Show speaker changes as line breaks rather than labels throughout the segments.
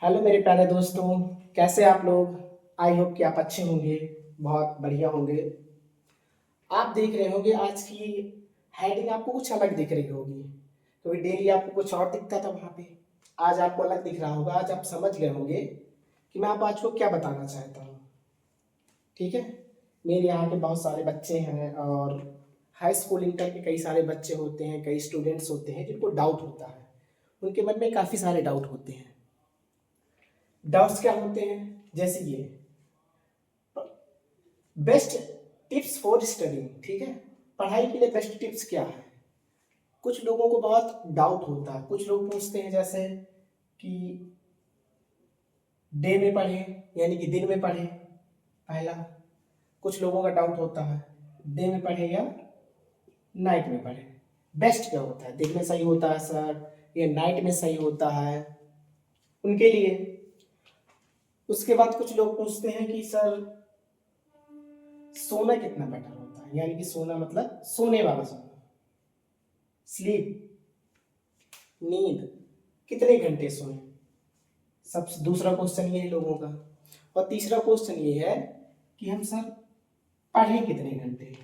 Hello मेरे प्यारे दोस्तों, कैसे आप लोग। आई होप कि आप अच्छे होंगे, बहुत बढ़िया होंगे। आप देख रहे होंगे आज की हेडिंग आपको कुछ अलग दिख रही होगी, क्योंकि डेली आपको कुछ और दिखता था वहाँ पे। आज आपको अलग दिख रहा होगा। आज आप समझ गए होंगे कि मैं आप आज को क्या बताना चाहता हूँ। ठीक है। मेरे यहाँ के बहुत सारे बच्चे हैं और हाई स्कूल इंटर के कई सारे बच्चे होते हैं, कई स्टूडेंट्स होते हैं जिनको डाउट होता है। उनके मन में काफ़ी सारे डाउट होते हैं। डाउट्स क्या होते हैं? जैसे ये बेस्ट टिप्स फॉर स्टडी। ठीक है। पढ़ाई के लिए बेस्ट टिप्स क्या है? कुछ लोगों को बहुत डाउट होता है। कुछ लोग पूछते हैं जैसे कि डे में पढ़े यानी कि दिन में पढ़े, पहला। कुछ लोगों का डाउट होता है डे में पढ़े या नाइट में पढ़े। बेस्ट क्या होता है? दिन में सही होता है सर या नाइट में सही होता है उनके लिए। उसके बाद कुछ लोग पूछते हैं कि सर सोना कितना बेटर होता है, यानी कि सोना मतलब सोने वाला सोना, स्लीप, नींद, कितने घंटे सोए। सबसे दूसरा क्वेश्चन ये है लोगों का। और तीसरा क्वेश्चन ये है कि हम सर पढ़ें कितने घंटे,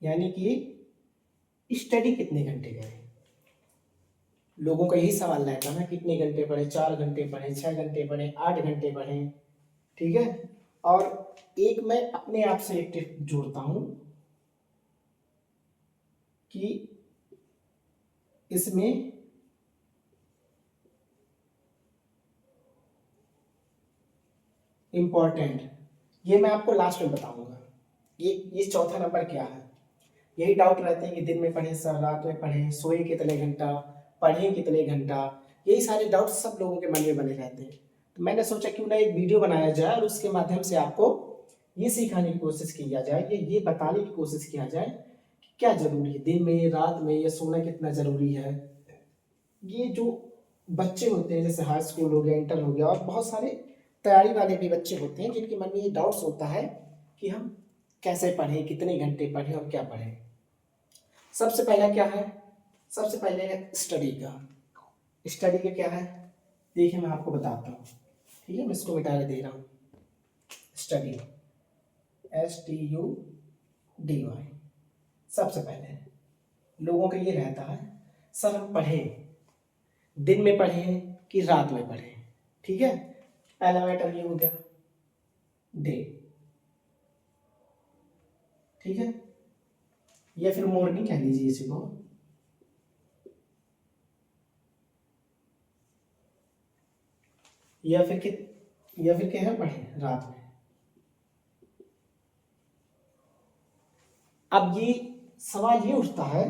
यानी कि स्टडी कितने घंटे करें। लोगों का यही सवाल रहता है ना, कितने घंटे पढ़े, 4 घंटे पढ़े, 6 घंटे पढ़े, 8 घंटे पढ़े। ठीक है। और एक मैं अपने आप से एक टिप जोड़ता हूं कि इसमें इम्पॉर्टेंट, ये मैं आपको लास्ट में बताऊंगा। ये चौथा नंबर क्या है। यही डाउट रहते हैं कि दिन में पढ़ें सर, रात में पढ़ें, सोए कितने घंटा, पढ़ें कितने घंटा। यही सारे डाउट सब लोगों के मन में बने रहते हैं। तो मैंने सोचा क्यों ना एक वीडियो बनाया जाए और उसके माध्यम से आपको ये सिखाने की कोशिश किया जाए, ये बताने की कोशिश किया जाए कि क्या जरूरी है दिन में, रात में, या सोना कितना जरूरी है। ये जो बच्चे होते हैं जैसे हाई स्कूल हो गया, इंटर हो गया, और बहुत सारे तैयारी वाले भी बच्चे होते हैं जिनके मन में ये डाउट्स होता है कि हम कैसे पढ़ें, कितने घंटे पढ़ें और क्या पढ़ें। सबसे पहला क्या है? सबसे पहले है स्टडी का। स्टडी का क्या है देखिए, मैं आपको बताता हूँ। ठीक है, मैं इसको मिटा दे रहा हूँ। Study, STUDY। सबसे पहले लोगों का ये रहता है सर हम पढ़ें, दिन में पढ़ें कि रात में पढ़ें। ठीक है। पहला मैटर ये हो गया डे। ठीक है। या फिर मॉर्निंग कह लीजिए इसी को। या फिर क्या है, पढ़ें रात में। अब ये सवाल ये उठता है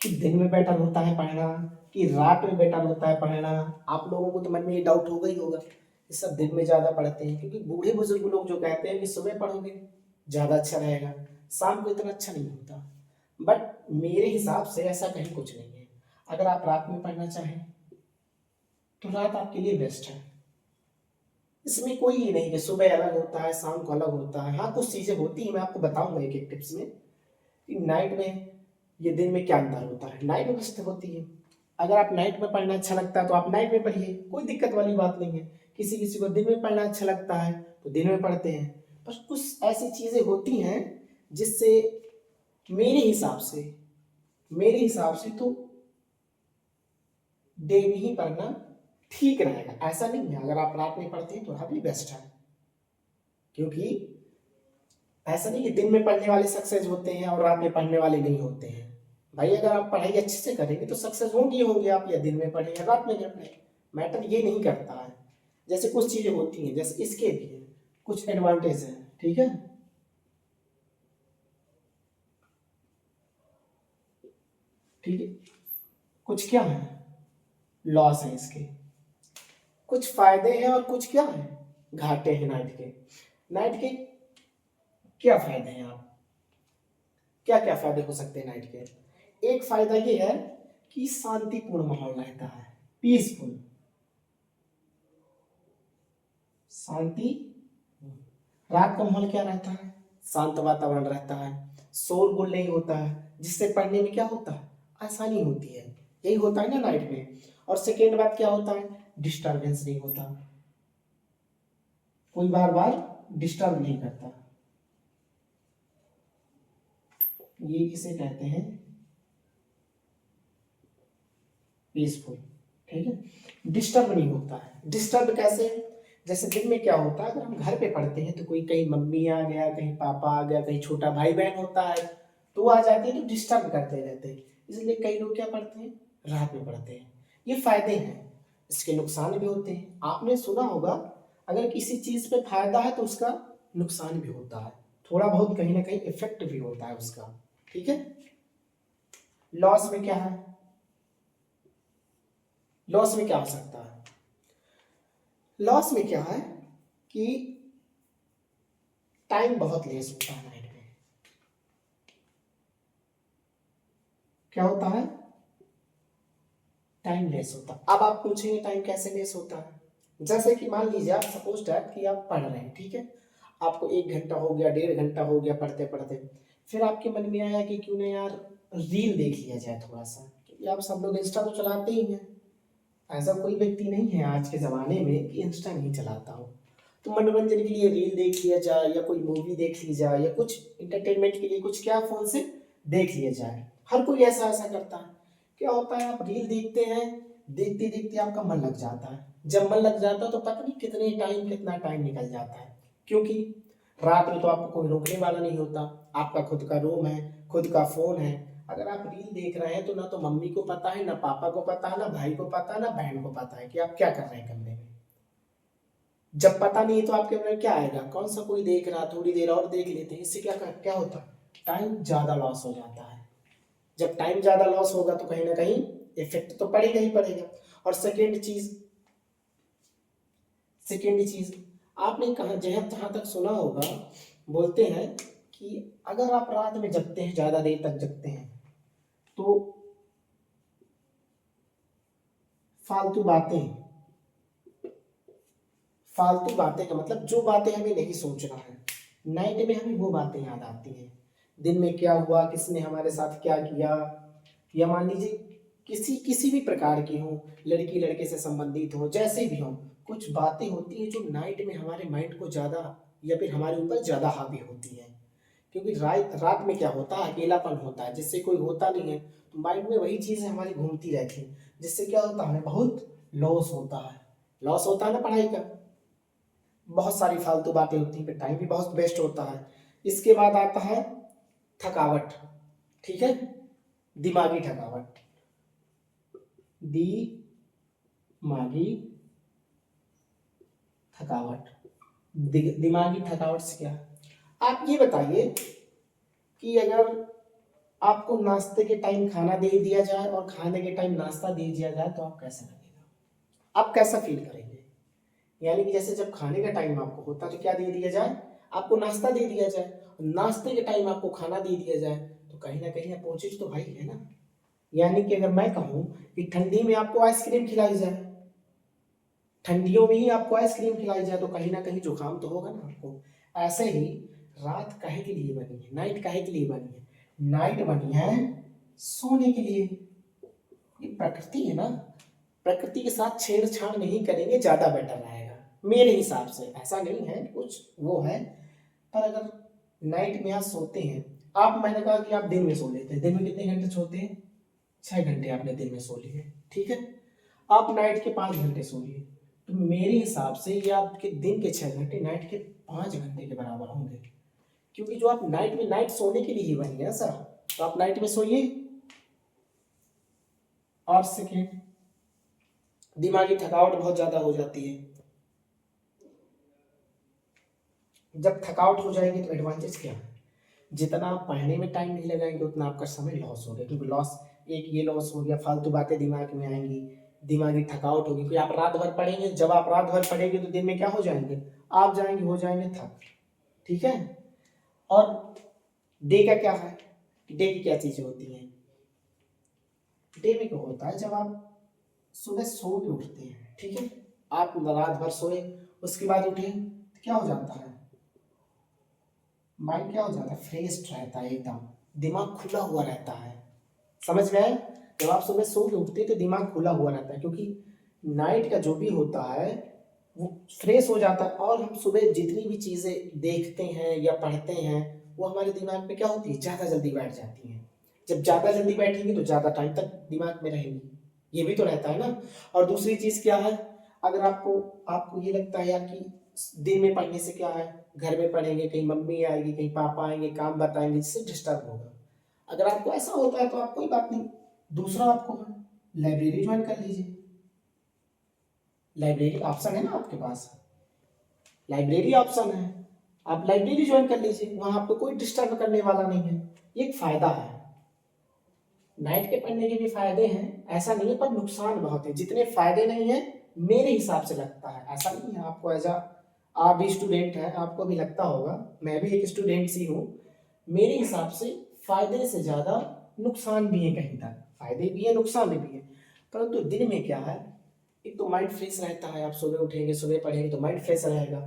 कि दिन में बेटर होता है पढ़ना कि रात में बेटर होता है पढ़ना। आप लोगों को तो मन में ये डाउट होगा ही होगा कि सब दिन में ज़्यादा पढ़ते हैं, क्योंकि बूढ़े बुजुर्ग लोग जो कहते हैं कि सुबह पढ़ोगे ज़्यादा अच्छा रहेगा, शाम को इतना अच्छा नहीं होता। बट मेरे हिसाब से ऐसा कहीं कुछ नहीं है। अगर आप रात में पढ़ना चाहें तो रात आपके लिए बेस्ट है। इसमें कोई ये नहीं कि सुबह अलग होता है, शाम को अलग होता है। हाँ, कुछ चीज़ें होती हैं, मैं आपको बताऊंगा एक एक टिप्स में कि नाइट में ये दिन में क्या अंतर होता है। नाइट में बेस्ट होती है। अगर आप नाइट में पढ़ना अच्छा लगता है तो आप नाइट में पढ़िए, कोई दिक्कत वाली बात नहीं है। किसी किसी को दिन में पढ़ना अच्छा लगता है तो दिन में पढ़ते हैं। पर कुछ ऐसी चीज़ें होती हैं जिससे मेरे हिसाब से तो डे में ही पढ़ना ठीक रहेगा। ऐसा नहीं है, अगर आप रात में पढ़ते हैं तो रात भी बेस्ट है। क्योंकि ऐसा नहीं कि दिन में पढ़ने वाले सक्सेस होते हैं और रात में पढ़ने वाले नहीं होते हैं। भाई अगर आप पढ़ाई अच्छे से करेंगे तो सक्सेस होंगे आप या दिन में पढ़ें या रात में पढ़ें, मैटर ये नहीं करता है। जैसे कुछ चीज़ें होती हैं, जैसे इसके भी कुछ एडवांटेज हैं। ठीक है। ठीक है। कुछ क्या है, लॉस है इसके। कुछ फायदे हैं और कुछ क्या है, घाटे हैं नाइट के। नाइट के क्या फायदे हैं, आप क्या क्या फायदे हो सकते हैं नाइट के? एक फायदा ये है कि शांतिपूर्ण माहौल रहता है, पीसफुल, शांति। रात का माहौल क्या रहता है, शांत वातावरण रहता है, शोरगुल नहीं होता है, जिससे पढ़ने में क्या होता है, आसानी होती है। यही होता है ना नाइट में। और सेकेंड बात क्या होता है, डिस्टर्बेंस नहीं होता, कोई बार बार डिस्टर्ब नहीं करता, ये इसे कहते हैं पीसफुल। ठीक है, डिस्टर्ब नहीं होता है। डिस्टर्ब कैसे, जैसे दिन में क्या होता है, अगर हम घर पे पढ़ते हैं तो कोई कहीं मम्मी आ गया, कहीं पापा आ गया, कहीं छोटा भाई बहन होता है तो वो आ जाते हैं तो डिस्टर्ब करते रहते हैं, इसलिए कई लोग क्या पढ़ते हैं, रात में पढ़ते हैं। ये फायदे हैं, इसके नुकसान भी होते हैं। आपने सुना होगा अगर किसी चीज पे फायदा है तो उसका नुकसान भी होता है, थोड़ा बहुत कहीं ना कहीं इफेक्ट भी होता है उसका। ठीक है, लॉस में क्या है, लॉस में क्या हो सकता है, लॉस में क्या है कि टाइम बहुत लेस होता है नाइट में। क्या होता है, टाइम लेस होता है। अब आप पूछेंगे टाइम कैसे लेस होता है, जैसे कि मान लीजिए आप सपोज दैट कि आप पढ़ रहे हैं, ठीक है, आपको 1 घंटा हो गया, 1.5 घंटा हो गया पढ़ते पढ़ते, फिर आपके मन में आया कि क्यों ना यार रील देख लिया जाए थोड़ा सा, क्योंकि आप सब लोग इंस्टा तो चलाते ही हैं, ऐसा कोई व्यक्ति नहीं है आज के ज़माने में कि इंस्टा नहीं चलाता हो। तो मनोरंजन के लिए रील देख लिया जाए या कोई मूवी देख ली जाए या कुछ इंटरटेनमेंट के लिए कुछ क्या फ़ोन से देख लिया जाए, हर कोई ऐसा ऐसा करता है। क्या होता है, आप रील देखते हैं, देखते देखते आपका मन लग जाता है, जब मन लग जाता है तो पता नहीं कितना टाइम निकल जाता है, क्योंकि रात में तो आपको कोई रोकने वाला नहीं होता, आपका खुद का रूम है, खुद का फ़ोन है। अगर आप रील देख रहे हैं तो ना तो मम्मी को पता है, ना पापा को पता है, ना भाई को पता है, ना बहन को पता है कि आप क्या कर रहे हैं कमरे में। जब पता नहीं तो आपके मन में क्या आएगा, कौन सा कोई देख रहा, थोड़ी देर और देख लेते हैं, इससे क्या क्या होता है, टाइम ज़्यादा लॉस हो जाता है। जब टाइम ज़्यादा लॉस होगा तो कहीं ना कहीं इफेक्ट तो पड़ेगा ही पड़ेगा। और सेकेंड चीज आपने कहा, जहाँ तक सुना होगा, बोलते हैं कि अगर आप रात में जगते हैं, ज़्यादा देर तक जगते हैं, तो फालतू बातें, फालतू बातें का मतलब जो बातें हमें नहीं सोचना है, नाइट में हमें वो बातें याद आती हैं। दिन में क्या हुआ, किसने हमारे साथ क्या किया, या मान लीजिए किसी किसी भी प्रकार की हो, लड़की लड़के से संबंधित हो, जैसे भी हो, कुछ बातें होती हैं जो नाइट में हमारे माइंड को ज़्यादा या फिर हमारे ऊपर ज़्यादा हावी होती हैं। क्योंकि रात रात में क्या होता है, अकेलापन होता है, जिससे कोई होता नहीं है, तो माइंड में वही चीज़ें हमारी घूमती रहती हैं, जिससे क्या होता है, हमें बहुत लॉस होता है। लॉस होता है ना पढ़ाई का, बहुत सारी फालतू बातें होती हैं, फिर टाइम भी बहुत वेस्ट होता है। इसके बाद आता है थकावट। ठीक है, दिमागी थकावट, दिमागी थकावट, दिमागी थकावट से क्या, आप ये बताइए कि अगर आपको नाश्ते के टाइम खाना दे दिया जाए और खाने के टाइम नाश्ता दे दिया जाए तो आप कैसा लगेगा, आप कैसा फील करेंगे। यानी कि जैसे जब खाने का टाइम आपको होता है तो क्या दे दिया जाए, आपको नाश्ता दे दिया जाए, नाश्ते के टाइम आपको खाना दे दिया जाए, तो कहीं ना कहीं अपोजिट तो भाई है ना। यानी कि अगर मैं कहूँ कि ठंडी में आपको आइसक्रीम खिलाई जाए, ठंडियों में ही आपको आइसक्रीम खिलाई जाए, तो कहीं ना कहीं जुकाम तो होगा ना आपको। ऐसे ही रात काहे के लिए बनी है, नाइट काहे के लिए बनी है, नाइट बनी है सोने के लिए। ये प्रकृति है ना, प्रकृति के साथ छेड़छाड़ नहीं करेंगे, ज्यादा बेटर रहेगा मेरे हिसाब से। ऐसा नहीं है कुछ वो है, पर अगर नाइट में आप सोते हैं, आप, मैंने कहा कि आप दिन में सो लेते हैं, दिन में कितने घंटे सोते हैं, 6 घंटे आपने दिन में सो लिए, ठीक है, आप नाइट के 5 घंटे सो लिए, तो मेरे हिसाब से ये आपके दिन के 6 घंटे नाइट के 5 घंटे के बराबर होंगे। क्योंकि जो आप नाइट में, नाइट सोने के लिए ही बनी है सर, तो आप नाइट में सोइए। और सेकेंड, दिमागी थकावट बहुत ज्यादा हो जाती है। जब थकावट हो जाएगी तो एडवांटेज क्या है, जितना आप पढ़ने में टाइम नहीं लगाएंगे उतना आपका समय लॉस हो गया, क्योंकि लॉस, एक ये लॉस हो गया, फालतू बातें दिमाग में आएंगी, दिमागी थकावट होगी, क्योंकि आप रात भर पढ़ेंगे, जब आप रात भर पढ़ेंगे तो दिन में क्या हो जाएंगे, आप जाएंगे, हो जाएंगे थक। ठीक है, और डे का क्या है, डे की क्या चीजें होती हैं, डे में क्या होता है, जब आप सुबह सो के उठते हैं, ठीक है, आप रात भर सोए, उसके बाद उठे तो क्या हो जाता है, माइंड क्या हो जाता है, फ्रेश रहता है एकदम, दिमाग खुला हुआ रहता है, समझ गए। जब आप सुबह सो के उठते हैं तो दिमाग खुला हुआ रहता है, क्योंकि नाइट का जो भी होता है वो फ्रेश हो जाता है, और हम सुबह जितनी भी चीज़ें देखते हैं या पढ़ते हैं वो हमारे दिमाग में क्या होती है, ज़्यादा जल्दी बैठ जाती हैं। जब ज़्यादा जल्दी बैठेंगी तो ज़्यादा टाइम तक दिमाग में रहेंगी, ये भी तो रहता है ना। और दूसरी चीज़ क्या है, अगर आपको आपको ये लगता है यार कि दिन में पढ़ने से क्या है, घर में पढ़ेंगे, कहीं मम्मी आएगी, कहीं पापा आएंगे, काम बताएंगे, जिससे डिस्टर्ब होगा। अगर आपको ऐसा होता है तो आप कोई बात नहीं, दूसरा आपको लाइब्रेरी ज्वाइन कर लीजिए। लाइब्रेरी ऑप्शन है ना आपके पास, लाइब्रेरी ऑप्शन है, आप लाइब्रेरी ज्वाइन कर लीजिए, वहां आपको कोई डिस्टर्ब करने वाला नहीं है। ये एक फायदा है। नाइट के पढ़ने के भी फायदे हैं, ऐसा नहीं है, पर नुकसान बहुत है। जितने फायदे नहीं है मेरे हिसाब से लगता है, ऐसा नहीं है आपको एज आप भी स्टूडेंट हैं, आपको भी लगता होगा, मैं भी एक स्टूडेंट सी हूँ, मेरे हिसाब से फायदे से ज्यादा नुकसान भी है। कहीं तक फायदे भी है, नुकसान भी है। परंतु दिन में क्या है, एक तो माइंड फ्रेश रहता है, आप सुबह उठेंगे, सुबह पढ़ेंगे तो माइंड फ्रेश रहेगा,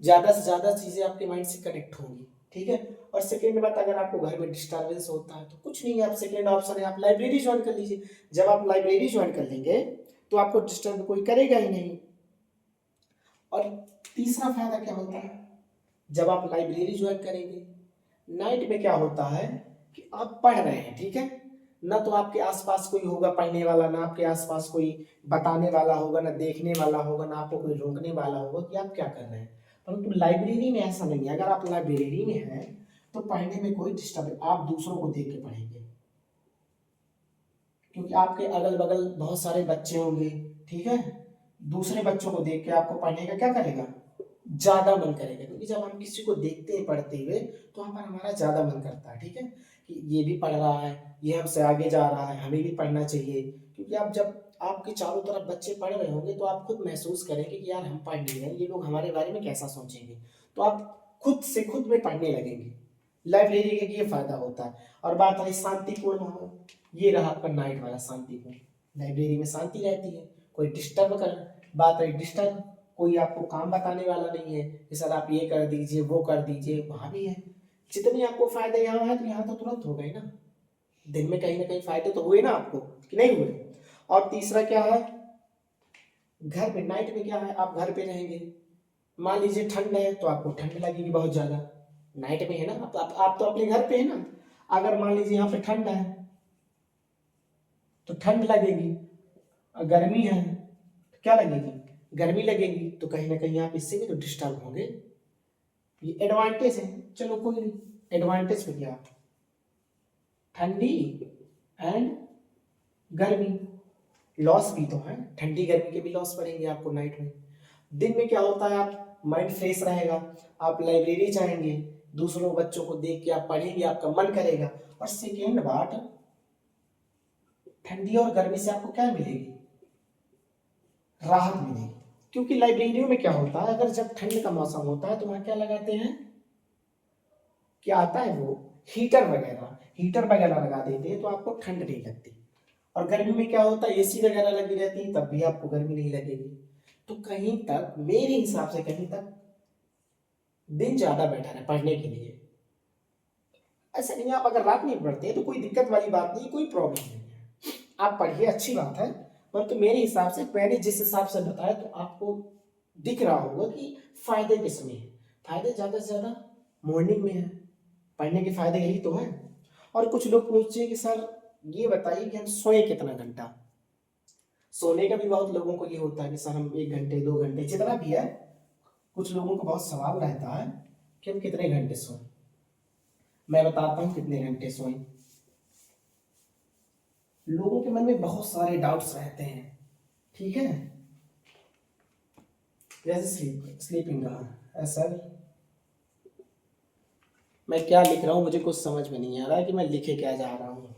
ज्यादा से ज्यादा चीजें आपके माइंड से कनेक्ट होंगी, ठीक है। और सेकेंड बात, अगर आपको घर में डिस्टर्बेंस होता है तो कुछ नहीं है, आप सेकेंड ऑप्शन है, आप लाइब्रेरी ज्वाइन कर लीजिए। जब आप लाइब्रेरी ज्वाइन कर लेंगे तो आपको डिस्टर्ब कोई करेगा ही नहीं। और तीसरा फायदा क्या होता है, जब आप लाइब्रेरी ज्वाइन करेंगे, नाइट में क्या होता है कि आप पढ़ रहे हैं, ठीक है, ना तो आपके आसपास कोई होगा पढ़ने वाला, ना आपके आसपास कोई बताने वाला होगा, ना देखने वाला होगा, ना आपको कोई रोकने वाला होगा कि आप क्या कर रहे हैं। परंतु लाइब्रेरी में ऐसा नहीं है, अगर आप लाइब्रेरी में हैं तो पढ़ने में कोई डिस्टर्ब, आप दूसरों को देख के पढ़ेंगे, क्योंकि आपके अगल बगल बहुत सारे बच्चे होंगे, ठीक है, दूसरे बच्चों को देख के आपको पढ़ने का क्या करेगा, ज्यादा मन करेगा। क्योंकि जब हम किसी को देखते हैं पढ़ते हुए तो वहां पर हमारा ज्यादा मन करता है, ठीक है, कि ये भी पढ़ रहा है, ये हमसे आगे जा रहा है, हमें भी पढ़ना चाहिए। क्योंकि आप जब आपके चारों तरफ बच्चे पढ़ रहे होंगे तो आप खुद महसूस करेंगे कि यार हम पढ़ नहीं रहे, ये लोग हमारे बारे में कैसा सोचेंगे, तो आप खुद से खुद में पढ़ने लगेंगे। लाइब्रेरी का ये फायदा होता है। और बात रही शांतिपूर्ण हो, ये रहा आपका नाइट वाला शांतिपूर्ण, लाइब्रेरी में शांति रहती है, कोई डिस्टर्ब कर, बात रही डिस्टर्ब, कोई आपको काम बताने वाला नहीं है कि सर आप ये कर दीजिए, वो कर दीजिए, वहां भी है। जितने आपको फायदे यहाँ है तो यहाँ तो तुरंत हो गए ना, दिन में कहीं ना कहीं फायदे तो हुए ना आपको, कि नहीं हुए। और तीसरा क्या है, घर पे नाइट में क्या है, आप घर पे रहेंगे, मान लीजिए ठंड है तो आपको ठंड लगेगी बहुत ज्यादा, नाइट में है ना, आप तो अपने घर पे है ना। अगर मान लीजिए यहाँ पे ठंड है तो ठंड लगेगी, और गर्मी है तो क्या लगेगी, गर्मी लगेगी, तो कहीं ना कहीं आप इससे भी तो डिस्टर्ब होंगे। ये एडवांटेज है, चलो कोई नहीं, एडवांटेज पे क्या, ठंडी एंड गर्मी, लॉस भी तो है, ठंडी गर्मी के भी लॉस पड़ेंगे आपको नाइट में। दिन में क्या होता है, आप माइंड फ्रेश रहेगा, आप लाइब्रेरी जाएंगे, दूसरों बच्चों को देख के आप पढ़ेंगे, आपका मन करेगा। और सेकेंड बात, ठंडी और गर्मी से आपको क्या मिलेगी, राहत मिलेगी। क्योंकि लाइब्रेरियों में क्या होता है, अगर जब ठंड का मौसम होता है तो वहां क्या लगाते हैं, क्या आता है वो, हीटर वगैरह लगा देते हैं तो आपको ठंड नहीं लगती। और गर्मी में क्या होता है, एसी वगैरह लगी रहती है, तब भी आपको गर्मी नहीं लगेगी। तो कहीं तक मेरे हिसाब से कहीं तक दिन ज्यादा बेटर है पढ़ने के लिए। ऐसा नहीं है, आप अगर रात में पढ़ते हैं तो कोई दिक्कत वाली बात नहीं, कोई प्रॉब्लम नहीं है, आप पढ़िए, अच्छी बात है। परंतु तो मेरे हिसाब से, मैंने जिस हिसाब से बताया तो आपको दिख रहा होगा कि फायदे किसमें है। फायदे ज्यादा से ज्यादा मॉर्निंग में है, पढ़ने के फायदे यही तो है। और कुछ लोग पूछते हैं कि सर ये बताइए कि हम सोए कितना घंटा, सोने का भी बहुत लोगों को ये होता है कि सर हम 1 घंटे 2 घंटे जितना भी है, कुछ लोगों को बहुत सवाल रहता है कि हम कितने घंटे सोए। मैं बताता हूँ कितने घंटे सोए। लोगों के मन में बहुत सारे डाउट्स रहते हैं, ठीक है, जैसे स्लीपिंग का सर मैं क्या लिख रहा हूँ मुझे कुछ समझ में नहीं आ रहा है कि मैं लिखे क्या जा रहा हूँ।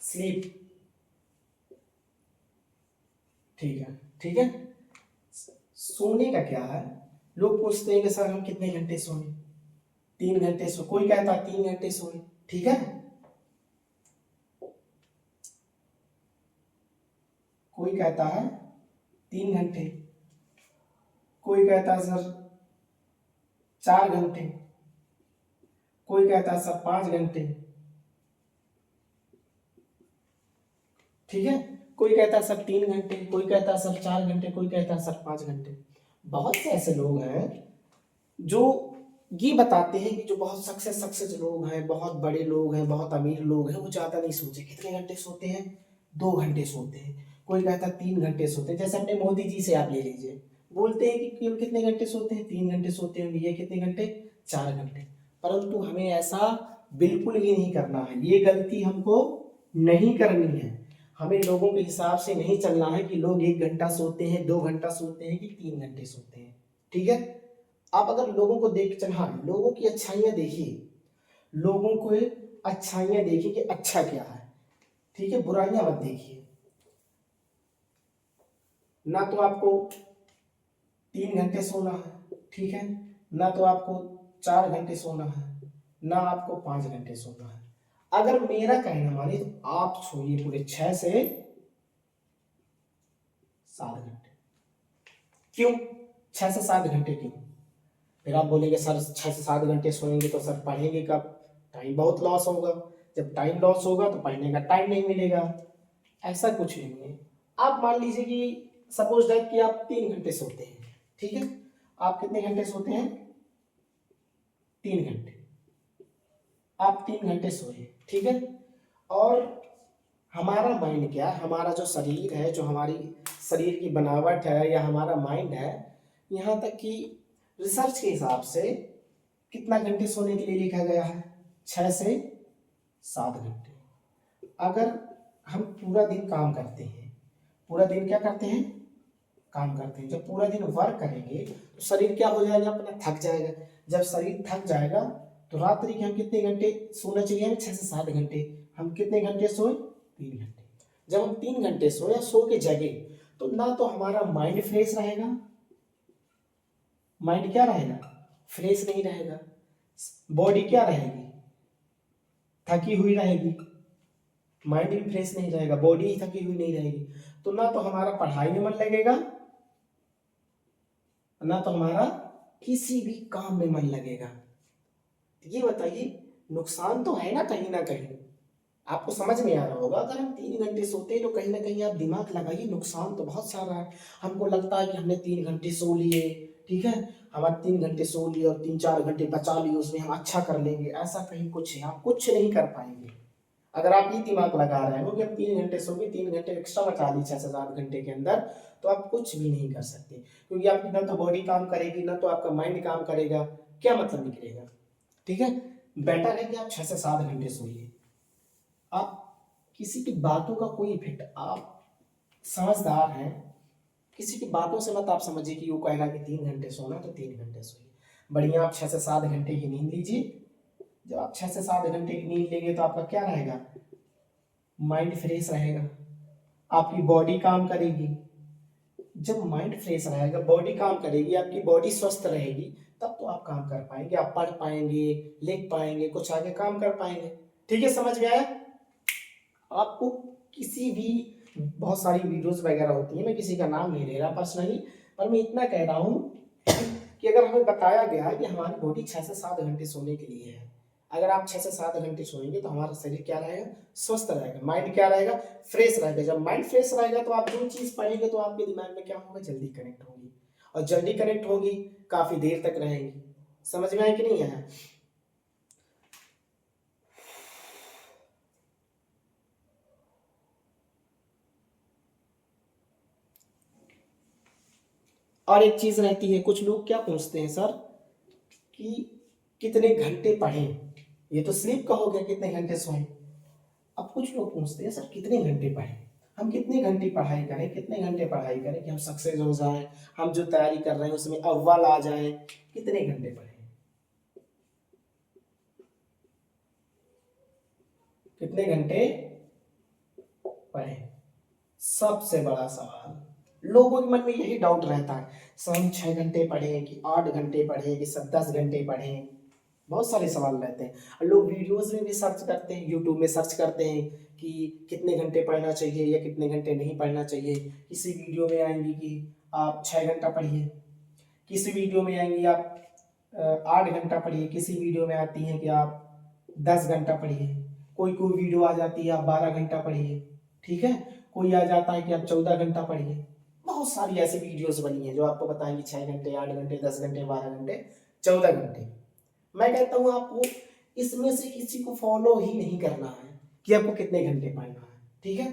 स्लीप, ठीक है, ठीक है। सोने का क्या है, लोग पूछते हैं कि सर हम कितने घंटे सोए, 3 घंटे सो, कोई कहता है 3 घंटे सोए, ठीक है, कोई कहता है 3 घंटे, कोई कहता है सर 4 घंटे, कोई कहता है सर 5 घंटे, ठीक है। कोई कहता है सर 3 घंटे, कोई कहता है सर 4 घंटे, कोई कहता है सर 5 घंटे। बहुत से ऐसे लोग हैं जो ये बताते हैं कि जो बहुत सक्सेस सक्सेस लोग हैं, बहुत बड़े लोग हैं, बहुत अमीर लोग हैं, वो ज़्यादा नहीं सोते। कितने घंटे सोते हैं? 2 घंटे सोते हैं। कोई कहता है 3 घंटे सोते हैं। जैसे अपने मोदी जी से आप ले लीजिए, बोलते हैं कि केवल कितने घंटे सोते हैं? 3 घंटे सोते हैं। ये कितने घंटे? 4 घंटे। परंतु हमें ऐसा बिल्कुल ही नहीं करना है, ये गलती हमको नहीं करनी है। हमें लोगों के हिसाब से नहीं चलना है कि लोग 1 घंटा सोते हैं, 2 घंटा सोते हैं कि 3 घंटे सोते हैं। ठीक है। आप अगर लोगों को देख चल, हाँ, लोगों की अच्छाइयाँ देखिए, लोगों को अच्छाइयाँ देखिए कि अच्छा क्या है। ठीक है, बुराइयां मत देखिए। ना तो आपको 3 घंटे सोना है, ठीक है, ना तो आपको 4 घंटे सोना है, ना आपको 5 घंटे सोना है। अगर मेरा कहना माने तो आप सोइए पूरे 6 से 7 घंटे। क्यों 6 से 7 घंटे क्यों? फिर आप बोलेंगे सर 6 से 7 घंटे सोएंगे तो सर पढ़ेंगे कब? टाइम बहुत लॉस होगा। जब टाइम लॉस होगा तो पढ़ने का टाइम नहीं मिलेगा। ऐसा कुछ नहीं है। आप मान लीजिए कि सपोज दैट कि आप 3 घंटे सोते हैं, ठीक है। आप कितने घंटे सोते हैं? 3 घंटे। आप 3 घंटे सोए, ठीक है। और हमारा माइंड क्या है, हमारा जो शरीर है, जो हमारी शरीर की बनावट है या हमारा माइंड है, यहाँ तक कि रिसर्च के हिसाब से कितना घंटे सोने के लिए लिखा गया है? 6 से 7 घंटे। अगर हम पूरा दिन काम करते हैं, पूरा दिन क्या करते हैं? काम करते हैं। जब पूरा दिन वर्क करेंगे तो शरीर क्या हो जाएगा? अपना थक जाएगा। जब शरीर थक जाएगा तो रात्रि के हम कितने घंटे सोना चाहिए? हमें 6 से 7 घंटे। हम कितने घंटे सोए? 3 घंटे। जब हम 3 घंटे सोए या सो के जगे तो ना तो हमारा माइंड फ्रेश रहेगा, माइंड क्या रहेगा? फ्रेश नहीं रहेगा। बॉडी क्या रहेगी? थकी हुई रहेगी। माइंड भी फ्रेश नहीं रहेगा, बॉडी ही थकी हुई नहीं रहेगी। तो ना तो हमारा पढ़ाई में मन लगेगा, ना तो हमारा किसी भी काम में मन लगेगा। ये बताइए, नुकसान तो है ना कहीं ना कहीं। आपको समझ में आ रहा होगा। अगर हम 3 घंटे सोते हैं तो कहीं ना कहीं आप दिमाग लगाइए, नुकसान तो बहुत सारा है। हमको लगता है कि हमने 3 घंटे सो लिए, ठीक है, हमारे 3 घंटे सो लिए और 3-4 घंटे बचा लिए, उसमें हम अच्छा कर लेंगे। ऐसा कहीं कुछ है, आप कुछ नहीं कर पाएंगे। अगर आप ये दिमाग लगा रहे हो कि हम 3 घंटे सोंगे, 3 घंटे एक्स्ट्रा बचा ली 6 से 7 घंटे के अंदर, तो आप कुछ भी नहीं कर सकते। क्योंकि आपकी ना तो बॉडी काम करेगी, ना तो आपका माइंड काम करेगा। क्या मतलब निकलेगा? ठीक है। बेटर है कि आप 6 से 7 घंटे सोइए। आप किसी की बातों का कोई इफेक्ट, आप समझदार हैं, किसी की बातों से मत आप समझिए कि वो कहेगा कि 3 घंटे सोना तो 3 घंटे सोइए। बढ़िया आप 6 से 7 घंटे की नींद लीजिए। जब आप 6 से 7 घंटे की नींद लेंगे तो आपका क्या रहेगा? माइंड फ्रेश रहेगा, आपकी बॉडी काम करेगी। जब माइंड फ्रेश रहेगा, बॉडी काम करेगी, आपकी बॉडी स्वस्थ रहेगी, तब तो आप काम कर पाएंगे, आप पढ़ पाएंगे, लिख पाएंगे, कुछ आगे काम कर पाएंगे। ठीक है, समझ में आया? आपको किसी भी, बहुत सारी वीडियोस वगैरह होती है, मैं किसी का नाम नहीं ले रहा पर्सनली, पर मैं इतना कह रहा हूँ कि अगर हमें बताया गया है कि हमारी बॉडी 6 से 7 घंटे सोने के लिए है, अगर आप 6 से 7 घंटे सोएंगे तो हमारा शरीर क्या रहेगा? स्वस्थ रहेगा। माइंड क्या रहेगा? फ्रेश रहेगा। जब माइंड फ्रेश रहेगा तो आप जो चीज़ पढ़ेंगे तो आपके दिमाग में क्या होगा? जल्दी कनेक्ट होगी, और जल्दी कनेक्ट होगी काफ़ी देर तक रहेंगी। समझ में आया कि नहीं आया? और एक चीज़ रहती है, कुछ लोग क्या पूछते हैं सर कि कितने घंटे पढ़ें? ये तो स्लीप का हो गया, कितने घंटे सोएं। अब कुछ लोग पूछते हैं सर कितने घंटे पढ़ें, हम कितने घंटे पढ़ाई करें, कितने घंटे पढ़ाई करें कि हम सक्सेस हो जाएं, हम जो तैयारी कर रहे हैं उसमें अव्वल आ जाएं। कितने घंटे पढ़ें? कितने घंटे पढ़ें? सबसे बड़ा सवाल लोगों के मन में यही डाउट रहता है, सर हम 6 घंटे पढ़ें कि 8 घंटे पढ़ें कि सब 10 घंटे पढ़ें। बहुत सारे सवाल रहते हैं। और लोग वीडियोस में भी सर्च करते हैं, यूट्यूब में सर्च करते हैं कि कितने घंटे पढ़ना चाहिए या कितने घंटे नहीं पढ़ना चाहिए। किसी वीडियो में आएंगी कि आप 6 घंटा पढ़िए, किसी वीडियो में आएंगी आप 8 घंटा पढ़िए, किसी वीडियो में आती है कि आप 10 घंटा पढ़िए, कोई कोई वीडियो आ जाती है आप 12 घंटा पढ़िए। ठीक है। कोई आ जाता है कि आप 14 घंटा पढ़िए। बहुत सारी ऐसी वीडियोस बनी है जो आपको बताएंगे 6 घंटे, 8 घंटे, 10 घंटे, 12 घंटे, 14 घंटे। मैं कहता हूँ आपको इसमें से किसी को फॉलो ही नहीं करना है कि आपको कितने घंटे पढ़ना है, ठीक है।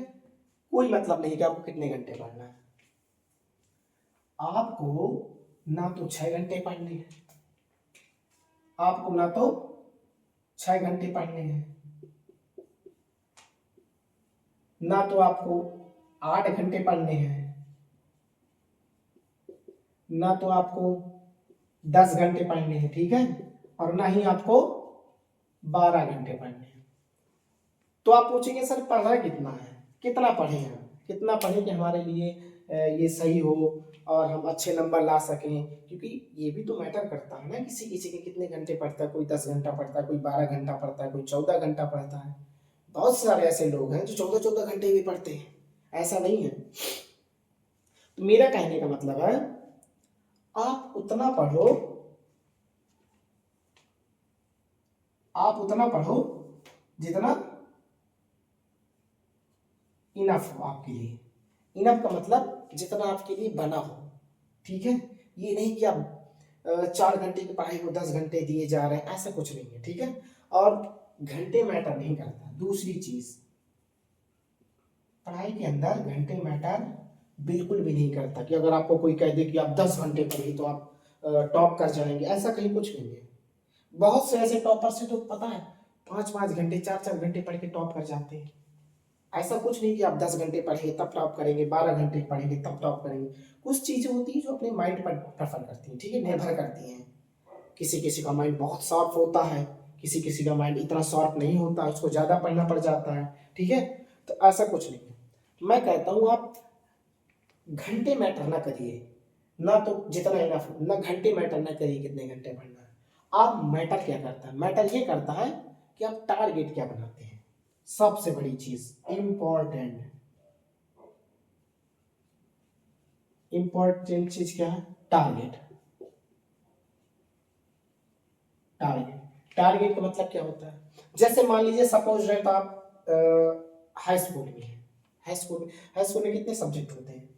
कोई मतलब नहीं कि आपको कितने घंटे पढ़ना है। आपको ना तो 6 घंटे पढ़ने हैं, आपको ना तो 6 घंटे पढ़ने हैं, ना तो आपको 8 घंटे पढ़ने हैं, ना तो आपको 10 घंटे पढ़ने हैं, ठीक है, और ना ही आपको 12 घंटे पढ़ने हैं। तो आप पूछेंगे सर पढ़ना कितना है, कितना पढ़े हम, कितना पढ़े कि हमारे लिए ये सही हो और हम अच्छे नंबर ला सकें, क्योंकि ये भी तो मैटर करता है ना। किसी किसी के कितने घंटे पढ़ता है, कोई 10 घंटा पढ़ता है, कोई 12 घंटा पढ़ता है, कोई 14 घंटा पढ़ता है। बहुत सारे ऐसे लोग हैं जो 14-14 घंटे भी पढ़ते हैं, ऐसा नहीं है। तो मेरा कहने का मतलब है आप उतना पढ़ो, आप उतना पढ़ो जितना इनफ हो आपके लिए। इनफ का मतलब जितना आपके लिए बना हो, ठीक है। ये नहीं कि आप 4 घंटे की पढ़ाई को 10 घंटे दिए जा रहे हैं, ऐसा कुछ नहीं है, ठीक है। और घंटे मैटर नहीं करता। दूसरी चीज, पढ़ाई के अंदर घंटे मैटर बिल्कुल भी नहीं करता कि अगर आपको कोई कह दे कि आप 10 घंटे पढ़िए तो आप टॉप कर जाएंगे, ऐसा कहीं कुछ नहीं है। बहुत से ऐसे टॉपर से तो पता है 5-5 घंटे, 4-4 घंटे पढ़ के टॉप कर जाते हैं। ऐसा कुछ नहीं कि आप 10 घंटे पढ़ेंगे तब टॉप करेंगे, 12 घंटे पढ़ेंगे तब टॉप करेंगे। कुछ चीजें होती हैं जो अपने माइंड पर प्रेफर करती हैं, ठीक है, निर्भर करती हैं। किसी किसी का माइंड बहुत शार्प होता है, किसी किसी का माइंड इतना शार्प नहीं होता, उसको ज्यादा पढ़ना पड़ जाता है, ठीक है। तो ऐसा कुछ नहीं है। मैं कहता हूँ आप घंटे मैटर ना करिए, ना तो जितना इनफ, ना घंटे मैटर ना करिए कितने घंटे पढ़ना है। आप मैटर क्या करता है, मैटर ये करता है कि आप टारगेट क्या बनाते हैं। सबसे बड़ी चीज इंपॉर्टेंट चीज क्या है, टारगेट। टारगेट का मतलब क्या होता है, जैसे मान लीजिए सपोज रहे तो आप हाई स्कूल में हैं। हाई स्कूल में कितने सब्जेक्ट होते हैं,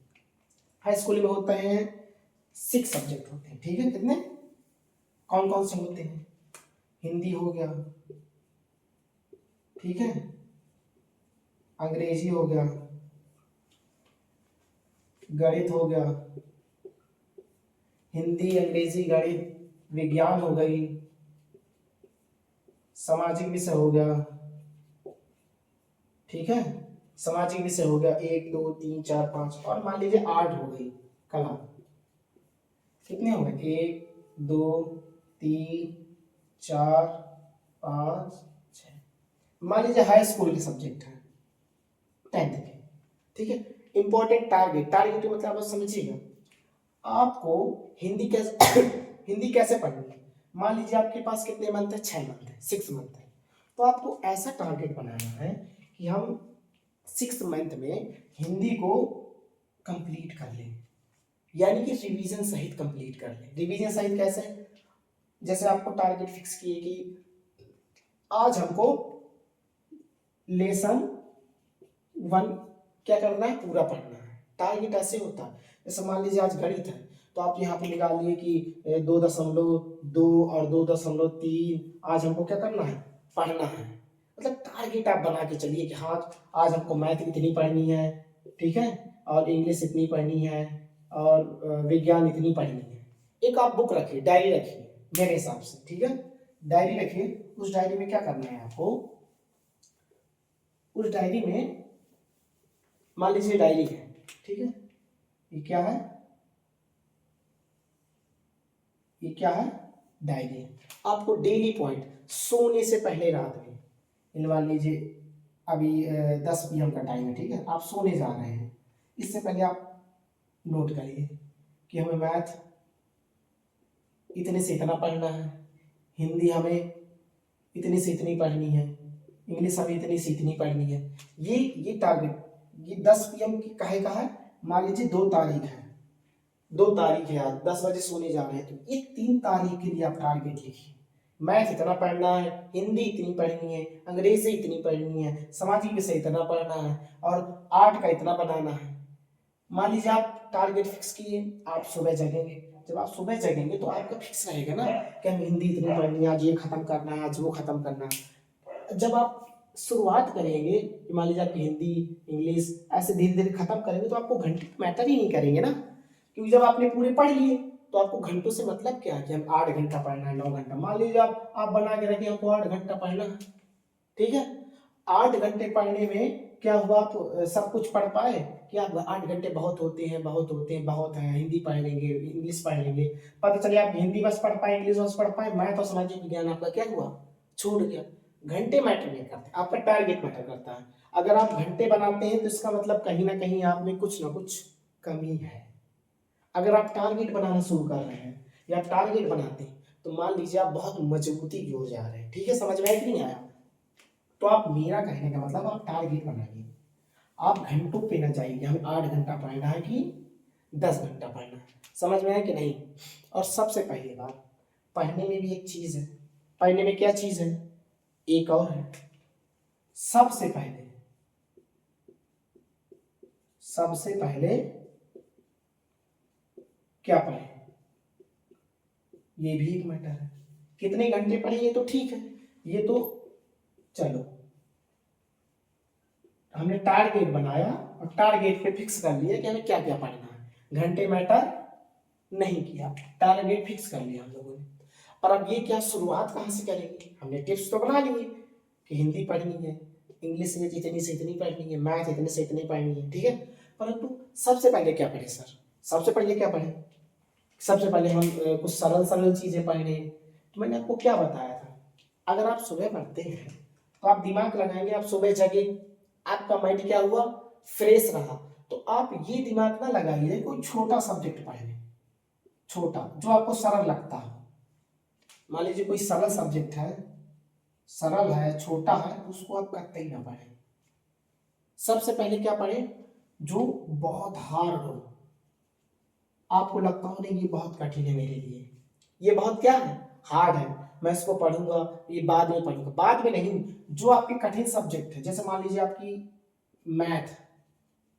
हाई स्कूल में होते हैं 6 सब्जेक्ट होते हैं, ठीक है। कितने, कौन कौन से होते हैं, हिंदी हो गया, ठीक है, अंग्रेजी हो गया, गणित हो गया, हिंदी अंग्रेजी गणित, विज्ञान हो गई, सामाजिक विषय हो गया, ठीक है, सामाजिक विषय हो गया 1 2 3 4 5, और मान लीजिए आर्ट हो गई, कला। कितने हो गए, 1 2 3 4 5 6। मान लीजिए हाई स्कूल के सब्जेक्ट है 10th के, ठीक है। इंपॉर्टेंट टारगेट, टारगेट मतलब आप समझिएगा, आपको हिंदी कैसे हिंदी कैसे पढ़नी है। मान लीजिए आपके पास कितने मंथ है, 6 मंथ है, 6 मंथ है। तो आपको ऐसा टारगेट बनाना है कि हम 6 मंथ में हिंदी को कंप्लीट कर लें, यानी कि रिवीजन सहित कंप्लीट कर लें। रिवीजन सहित कैसे, जैसे आपको टारगेट फिक्स किए कि आज हमको लेसन 1 क्या करना है, पूरा पढ़ना है। टारगेट ऐसे होता है, जैसे मान लीजिए आज गणित है तो आप यहाँ पे निकालिए कि 2.2 और 2.3 आज हमको क्या करना है, पढ़ना है। मतलब टारगेट आप बना के चलिए कि हाँ आज हमको मैथ इतनी पढ़नी है, ठीक है, और इंग्लिश इतनी पढ़नी है, और विज्ञान इतनी पढ़नी है। एक आप बुक रखिए, डायरी रखिए मेरे हिसाब से, ठीक है, डायरी रखिए। उस डायरी में क्या करना है आपको, उस डायरी में मान लीजिए डायरी है, ठीक है, ये क्या है, ये क्या है, डायरी। आपको डेली पॉइंट सोने से पहले रात में, मान लीजिए अभी 10 PM का टाइम है, ठीक है, आप सोने जा रहे हैं, इससे पहले आप नोट करिए कि हमें मैथ इतने से इतना पढ़ना है, हिंदी हमें इतनी से इतनी पढ़नी है, इंग्लिश हमें इतनी से इतनी पढ़नी है। ये टारगेट, ये 10 PM की काहे का है, मान लीजिए 2 तारीख है, 2 तारीख है, आज 10 बजे सोने जा रहे हैं, तो ये 3 तारीख के लिए आप टारगेट लिखिए मैथ इतना पढ़ना है, हिंदी इतनी पढ़नी है, अंग्रेजी इतनी पढ़नी है, सामाजिक विषय इतना पढ़ना है और आर्ट का इतना बनाना है। मान लीजिए आप टारगेट फिक्स किए, आप सुबह जगेंगे, जब आप सुबह जगेंगे तो आपका फिक्स रहेगा ना कि हम हिंदी इतनी पढ़नी है, आज ये खत्म करना है, आज वो खत्म करना है। जब आप शुरुआत करेंगे कि मान लीजिए आपकी हिंदी, इंग्लिश ऐसे धीरे धीरे खत्म करेंगे तो आपको घंटे मैटर ही नहीं करेंगे ना, क्योंकि जब आपने पूरे पढ़ लिए तो आपको घंटों से मतलब क्या है कि हम 8 घंटा पढ़ना है, 9 घंटा, मान लीजिए आप बना के रखें हमको 8 घंटा पढ़ना है, ठीक है। 8 घंटे पढ़ने में क्या हुआ, आप सब कुछ पढ़ पाए कि आप 8 घंटे बहुत होते हैं, बहुत होते हैं, बहुत है, हिंदी पढ़ लेंगे, इंग्लिश पढ़ लेंगे, पता चले आप हिंदी बस पढ़ पाए, इंग्लिश बस पढ़ पाए, मैथ और सामाजिक विज्ञान आपका क्या हुआ, छूट गया। घंटे मैटर नहीं करते, आपका टारगेट मैटर करता है। अगर आप घंटे बनाते हैं तो इसका मतलब कहीं ना कहीं आप में कुछ ना कुछ कमी है। अगर आप टारगेट बनाना शुरू कर रहे हैं या टारगेट बनाते हैं तो मान लीजिए आप बहुत मजबूती की ओर जा रहे हैं, ठीक है, समझ में आया कि नहीं आया। तो आप, मेरा कहने का मतलब आप टारगेट बनाइए, आप घंटों पे ना जाइए हमें 8 घंटा पढ़ना है कि 10 घंटा पढ़ना है, समझ में आया कि नहीं। और सबसे पहली बात, पढ़ने में भी एक चीज है, पढ़ने में क्या चीज है, एक और है। सबसे पहले, सबसे पहले क्या पढ़े, ये भी एक मैटर है। कितने घंटे पढ़े ये तो ठीक है, ये तो चलो हमने टारगेट बनाया और टारगेट पे फिक्स कर लिया कि हमें क्या क्या पढ़ना है, घंटे मैटर नहीं किया, टारगेट फिक्स कर लिया हम लोगों ने। और अब ये क्या, शुरुआत कहाँ से करेंगे, हमने टिप्स तो बना लिए कि हिंदी पढ़नी है, इंग्लिश में इतनी से इतनी पढ़नी है, मैथ इतने से इतनी पढ़नी है, ठीक है। परंतु सबसे पहले क्या पढ़े सर, सबसे पहले क्या पढ़े, सबसे पहले हम कुछ सरल सरल चीजें पढ़े। तो मैंने आपको क्या बताया था, अगर आप सुबह पढ़ते हैं तो आप दिमाग लगाएंगे, आप सुबह जगे, आपका माइंड क्या हुआ, फ्रेश रहा, तो आप ये दिमाग ना लगाइए कोई छोटा सब्जेक्ट पढ़ने, छोटा जो आपको सरल लगता है। मान लीजिए कोई सरल सब्जेक्ट है, सरल है, छोटा है, उसको आप कतई ना पढ़े। सबसे पहले क्या पढ़े, जो बहुत हार्ड हो, आपको लगता हो नहीं ये बहुत कठिन है मेरे लिए, ये बहुत क्या है, हार्ड है, मैं इसको पढ़ूंगा, ये बाद में पढ़ूंगा, बाद में नहीं, जो आपके कठिन सब्जेक्ट है, जैसे मान लीजिए आपकी मैथ,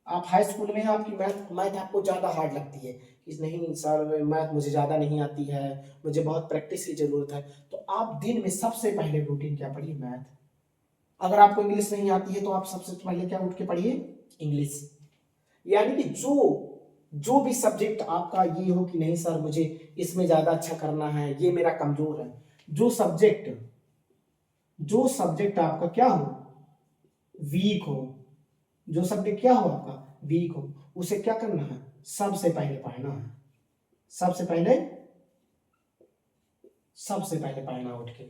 आप हाई स्कूल में हैं, आपकी मैथ मैथ आपको ज़्यादा हार्ड लगती है कि नहीं सर मैथ मुझे ज़्यादा नहीं आती है, मुझे बहुत प्रैक्टिस की ज़रूरत है, तो आप दिन में सबसे पहले रूटीन क्या पढ़िए, मैथ। अगर आपको इंग्लिश नहीं आती है तो आप सबसे पहले क्या उठ के पढ़िए, इंग्लिश। यानी कि जो भी सब्जेक्ट आपका ये हो कि नहीं सर मुझे इसमें ज़्यादा अच्छा करना है, ये मेरा कमजोर है, जो सब्जेक्ट आपका क्या हो, वीक हो, जो सब्जेक्ट क्या हो आपका वीक हो, उसे क्या करना है, सबसे पहले पढ़ना है, सबसे पहले सबसे पहले पढ़ना उठ के।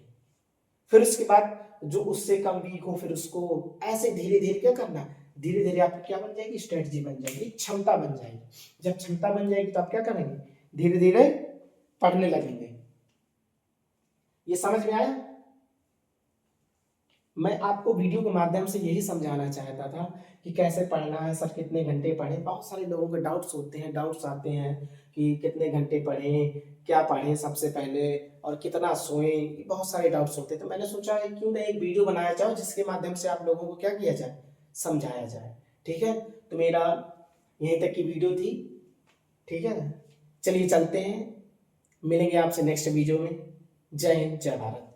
फिर उसके बाद जो उससे कम वीक हो फिर उसको ऐसे धीरे धीरे क्या करना, धीरे धीरे आपकी क्या बन जाएगी, स्ट्रेटजी बन जाएगी, क्षमता बन जाएगी। जब क्षमता बन जाएगी तो आप क्या करेंगे, धीरे धीरे पढ़ने लगेंगे। ये समझ में आया। मैं आपको वीडियो के माध्यम से यही समझाना चाहता था कि कैसे पढ़ना है सर, कितने घंटे पढ़ें। बहुत सारे लोगों के डाउट्स होते हैं, डाउट्स आते हैं कि कितने घंटे पढ़ें, क्या पढ़ें सबसे पहले, और कितना सोएं, बहुत सारे डाउट्स होते हैं। तो मैंने सोचा है क्यों ना एक वीडियो बनाया जाए जिसके माध्यम से आप लोगों को क्या किया जाए, समझाया जाए। ठीक है, तो मेरा यहीं तक की वीडियो थी, ठीक है ना। चलिए चलते हैं, मिलेंगे आपसे नेक्स्ट वीडियो में। जय हिंद, जय भारत।